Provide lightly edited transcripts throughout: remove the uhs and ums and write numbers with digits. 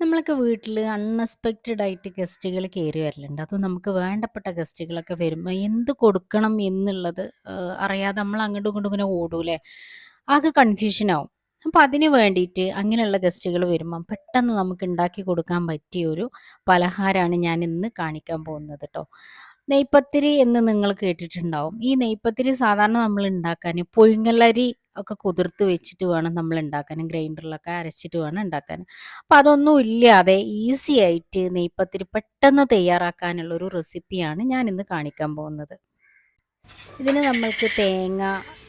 നമ്മളൊക്കെ വീട്ടില് അൺഎക്സ്പെക്റ്റഡ് ആയിട്ട് ഗസ്റ്റുകൾ കയറി വരലുണ്ട്. അതും നമുക്ക് വേണ്ടപ്പെട്ട ഗസ്റ്റുകളൊക്കെ വരുമ്പോൾ എന്ത് കൊടുക്കണം എന്നുള്ളത് അറിയാതെ നമ്മൾ അങ്ങോട്ടും ഇങ്ങോട്ടും ഇങ്ങനെ ഓടൂലേ. ആകെ കൺഫ്യൂഷൻ ആവും. അപ്പോൾ അതിന് വേണ്ടിയിട്ട് അങ്ങനെയുള്ള ഗസ്റ്റുകൾ വരുമ്പം പെട്ടെന്ന് നമുക്ക് ഉണ്ടാക്കി കൊടുക്കാൻ പറ്റിയ ഒരു പലഹാരമാണ് ഞാൻ ഇന്ന് കാണിക്കാൻ പോകുന്നത് കേട്ടോ. നെയ്പത്തിരി എന്ന് നിങ്ങൾ കേട്ടിട്ടുണ്ടാവും. ഈ നെയ്പത്തിരി സാധാരണ നമ്മൾ ഉണ്ടാക്കാൻ പുഴുങ്ങലരി ഒക്കെ കുതിർത്ത് വെച്ചിട്ട് വേണം നമ്മൾ ഉണ്ടാക്കാൻ, ഗ്രൈൻഡറിലൊക്കെ അരച്ചിട്ട് വേണം ഉണ്ടാക്കാൻ. അപ്പം അതൊന്നും ഇല്ലാതെ ഈസി ആയിട്ട് നെയ്പത്തിരി പെട്ടെന്ന് തയ്യാറാക്കാനുള്ള ഒരു റെസിപ്പിയാണ് ഞാൻ ഇന്ന് കാണിക്കാൻ പോകുന്നത്. ഇതിന് നമ്മൾക്ക് തേങ്ങ,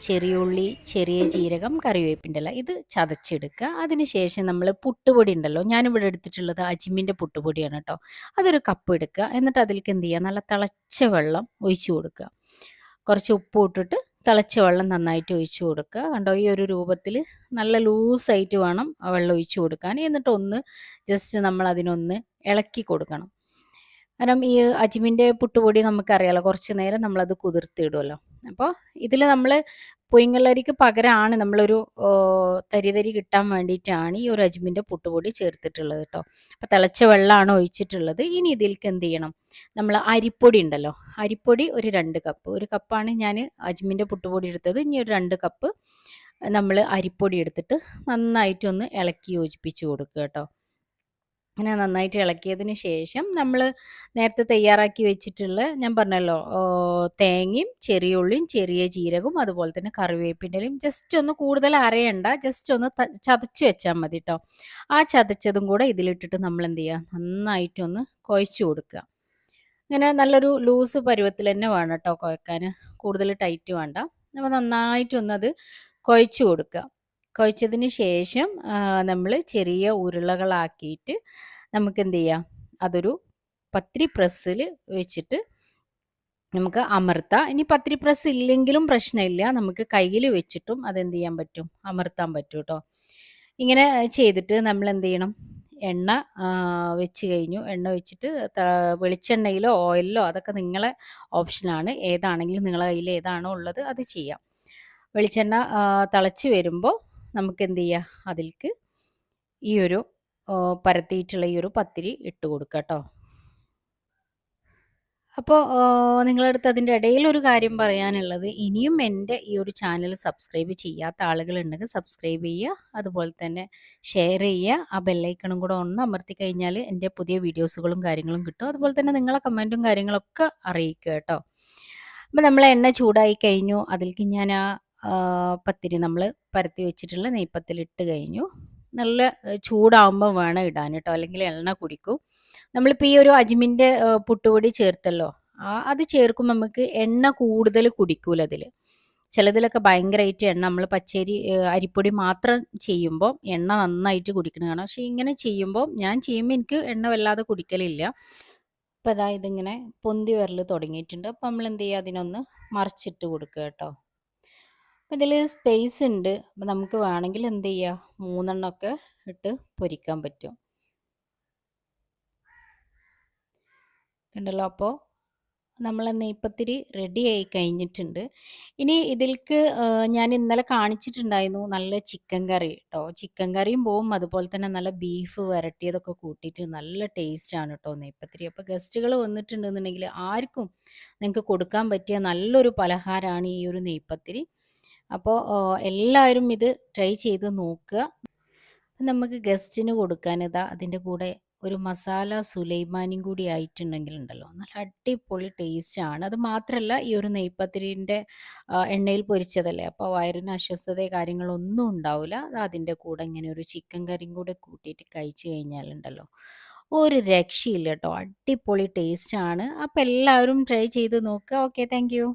ചെറിയുള്ളി, ചെറിയ ജീരകം, കറിവേപ്പിൻ്റെ ഇല ഇത് ചതച്ചെടുക്കുക. അതിനുശേഷം നമ്മൾ പുട്ടുപൊടി ഉണ്ടല്ലോ, ഞാനിവിടെ എടുത്തിട്ടുള്ളത് അജ്മിൻ്റെ പുട്ടുപൊടിയാണ് കേട്ടോ. അതൊരു കപ്പ് എടുക്കുക. എന്നിട്ട് അതിലേക്ക് എന്ത് ചെയ്യുക, നല്ല തിളച്ച വെള്ളം ഒഴിച്ചു കൊടുക്കുക. കുറച്ച് ഉപ്പ് ഇട്ടിട്ട് തിളച്ച വെള്ളം നന്നായിട്ട് ഒഴിച്ചു കൊടുക്കുക. കണ്ടോ, ഈ ഒരു രൂപത്തിൽ നല്ല ലൂസായിട്ട് വേണം ആ വെള്ളം ഒഴിച്ചു കൊടുക്കാൻ. എന്നിട്ട് ഒന്ന് ജസ്റ്റ് നമ്മൾ അതിനൊന്ന് ഇളക്കി കൊടുക്കണം. കാരണം ഈ അജ്മിൻ്റെ പുട്ടുപൊടി നമുക്കറിയാലോ, കുറച്ച് നേരം നമ്മളത് കുതിർത്തിടുമല്ലോ. അപ്പോൾ ഇതിൽ നമ്മൾ പുഴുങ്ങലരിക്ക് പകരമാണ് നമ്മളൊരു തരി തരി കിട്ടാൻ വേണ്ടിയിട്ടാണ് ഈ ഒരു അജ്മിൻ്റെ പുട്ടുപൊടി ചേർത്തിട്ടുള്ളത് കേട്ടോ. അപ്പോൾ തിളച്ച വെള്ളമാണ് ഒഴിച്ചിട്ടുള്ളത്. ഇനി ഇതിലേക്ക് എന്ത് ചെയ്യണം, നമ്മൾ അരിപ്പൊടി ഉണ്ടല്ലോ, അരിപ്പൊടി ഒരു 2 കപ്പ്, ഒരു കപ്പാണ് ഞാൻ അജ്മിൻ്റെ പുട്ടുപൊടി എടുത്തത്. ഇനി ഒരു 2 കപ്പ് നമ്മൾ അരിപ്പൊടി എടുത്തിട്ട് നന്നായിട്ടൊന്ന് ഇളക്കി യോജിപ്പിച്ച് കൊടുക്കുക കേട്ടോ. അങ്ങനെ നന്നായിട്ട് ഇളക്കിയതിന് ശേഷം നമ്മൾ നേരത്തെ തയ്യാറാക്കി വെച്ചിട്ടുള്ള, ഞാൻ പറഞ്ഞല്ലോ, തേങ്ങയും ചെറിയ ഉള്ളിയും ചെറിയ ജീരകവും അതുപോലെ തന്നെ കറിവേപ്പിൻ്റെ ഇലയും ജസ്റ്റ് ഒന്ന് കൂടുതൽ അരയണ്ട, ജസ്റ്റ് ഒന്ന് ചതച്ച് വെച്ചാൽ മതി കേട്ടോ. ആ ചതച്ചതും കൂടെ ഇതിലിട്ടിട്ട് നമ്മൾ എന്ത് ചെയ്യുക, നന്നായിട്ടൊന്ന് കുഴച്ച് കൊടുക്കുക. ഇങ്ങനെ നല്ലൊരു ലൂസ് പരുവത്തിൽ തന്നെ വേണം കേട്ടോ കുഴക്കാൻ, കൂടുതൽ ടൈറ്റ് വേണ്ട. അപ്പോൾ നന്നായിട്ടൊന്നത് കുഴച്ച് കൊടുക്കുക. കുഴച്ചതിന് ശേഷം നമ്മൾ ചെറിയ ഉരുളകളാക്കിയിട്ട് നമുക്ക് എന്ത് ചെയ്യാം, അതൊരു പത്തിരി പ്രസ്സിൽ വെച്ചിട്ട് നമുക്ക് അമർത്താം. ഇനി പത്തിരി പ്രസ് ഇല്ലെങ്കിലും പ്രശ്നമില്ല, നമുക്ക് കയ്യിൽ വെച്ചിട്ടും അതെന്ത് ചെയ്യാൻ പറ്റും, അമർത്താൻ പറ്റും കേട്ടോ. ഇങ്ങനെ ചെയ്തിട്ട് നമ്മൾ എന്ത് ചെയ്യണം, എണ്ണ വെച്ച് കഴിഞ്ഞു. എണ്ണ വെച്ചിട്ട് വെളിച്ചെണ്ണയിലോ ഓയിലിലോ അതൊക്കെ നിങ്ങളെ ഓപ്ഷനാണ്, ഏതാണെങ്കിലും നിങ്ങളെ കയ്യിൽ ഏതാണോ ഉള്ളത് അത് ചെയ്യാം. വെളിച്ചെണ്ണ തിളച്ച് വരുമ്പോൾ നമുക്ക് എന്ത് ചെയ്യുക, അതിലേക്ക് ഈ ഒരു പരത്തിയിട്ടുള്ള ഈ ഒരു പത്തിരി ഇട്ട് കൊടുക്കുക കേട്ടോ. അപ്പോൾ നിങ്ങളുടെ അടുത്ത് അതിൻ്റെ ഇടയിൽ ഒരു കാര്യം പറയാനുള്ളത്, ഇനിയും എൻ്റെ ഈ ഒരു ചാനൽ സബ്സ്ക്രൈബ് ചെയ്യാത്ത ആളുകളുണ്ടെങ്കിൽ സബ്സ്ക്രൈബ് ചെയ്യുക, അതുപോലെ തന്നെ ഷെയർ ചെയ്യുക. ആ ബെല്ലൈക്കണും കൂടെ ഒന്ന് അമർത്തി കഴിഞ്ഞാൽ എൻ്റെ പുതിയ വീഡിയോസുകളും കാര്യങ്ങളും കിട്ടും. അതുപോലെ തന്നെ നിങ്ങളെ കമൻറ്റും കാര്യങ്ങളൊക്കെ അറിയിക്കുക കേട്ടോ. അപ്പോൾ നമ്മൾ എണ്ണ ചൂടായി കഴിഞ്ഞു. അതിലേക്ക് ഞാൻ പത്തിരി നമ്മൾ പരത്തി വെച്ചിട്ടുള്ള നെയ്പ്പത്തിൽ ഇട്ട് കഴിഞ്ഞു. നല്ല ചൂടാവുമ്പോൾ വേണം ഇടാൻ കേട്ടോ, അല്ലെങ്കിൽ എണ്ണ കുടിക്കും. നമ്മളിപ്പോൾ ഈ ഒരു അജ്മിൻ്റെ പുട്ടുപൊടി ചേർത്തല്ലോ, അത് ചേർക്കുമ്പോൾ നമുക്ക് എണ്ണ കൂടുതൽ കുടിക്കൂല അതിൽ. ചിലതിലൊക്കെ ഭയങ്കരമായിട്ട് എണ്ണ, നമ്മൾ പച്ചരി അരിപ്പൊടി മാത്രം ചെയ്യുമ്പോൾ എണ്ണ നന്നായിട്ട് കുടിക്കണം കാണാം. പക്ഷേ ഇങ്ങനെ ചെയ്യുമ്പോൾ, ഞാൻ ചെയ്യുമ്പോൾ എനിക്ക് എണ്ണ വല്ലാതെ കുടിക്കലില്ല. അപ്പോൾ അതാ ഇതിങ്ങനെ പൊന്തി വരൽ തുടങ്ങിയിട്ടുണ്ട്. അപ്പോൾ നമ്മൾ എന്ത് ചെയ്യുക, അതിനൊന്ന് മറിച്ചിട്ട് കൊടുക്കുക കേട്ടോ. അപ്പോൾ ഇതിൽ സ്പേസ് ഉണ്ട്, അപ്പോൾ നമുക്ക് വേണമെങ്കിൽ എന്ത് ചെയ്യുക, 3 എണ്ണമൊക്കെ ഇട്ട് പൊരിക്കാൻ പറ്റും. കണ്ടല്ലോ, അപ്പോൾ നമ്മൾ നെയ്പ്പത്തിരി റെഡി ആയി കഴിഞ്ഞിട്ടുണ്ട്. ഇനി ഇതിലേക്ക് ഞാൻ ഇന്നലെ കാണിച്ചിട്ടുണ്ടായിരുന്നു നല്ല ചിക്കൻ കറി കേട്ടോ. ചിക്കൻ കറിയും പോവും, അതുപോലെ തന്നെ നല്ല ബീഫ് വരട്ടിയതൊക്കെ കൂട്ടിയിട്ട് നല്ല ടേസ്റ്റാണ് കേട്ടോ നെയ്പ്പത്തിരി. അപ്പോൾ ഗസ്റ്റുകൾ വന്നിട്ടുണ്ടെന്നുണ്ടെങ്കിൽ ആർക്കും നിങ്ങൾക്ക് കൊടുക്കാൻ പറ്റിയ നല്ലൊരു പലഹാരമാണ് ഈ ഒരു നെയ്പ്പത്തിരി. അപ്പോൾ എല്ലാവരും ഇത് ട്രൈ ചെയ്ത് നോക്കുക. നമുക്ക് ഗസ്റ്റിന് കൊടുക്കാൻ ഇതാ അതിൻ്റെ കൂടെ ഒരു മസാല സുലൈമാനിയും കൂടി ആയിട്ടുണ്ടെങ്കിലുണ്ടല്ലോ, നല്ല അടിപൊളി ടേസ്റ്റാണ്. അത് മാത്രമല്ല, ഈ ഒരു നെയ്പ്പത്തിരിൻ്റെ എണ്ണയിൽ പൊരിച്ചതല്ലേ, അപ്പോൾ വയറിന് അസ്വസ്ഥതയോ കാര്യങ്ങളൊന്നും ഉണ്ടാവില്ല. അത് അതിൻ്റെ കൂടെ ഇങ്ങനെ ഒരു ചിക്കൻ കറിയും കൂടെ കൂട്ടിയിട്ട് കഴിച്ച് കഴിഞ്ഞാലുണ്ടല്ലോ, ഒരു രക്ഷയില്ല കേട്ടോ, അടിപൊളി ടേസ്റ്റാണ്. അപ്പോൾ എല്ലാവരും ട്രൈ ചെയ്ത് നോക്കുക. Okay, thank you.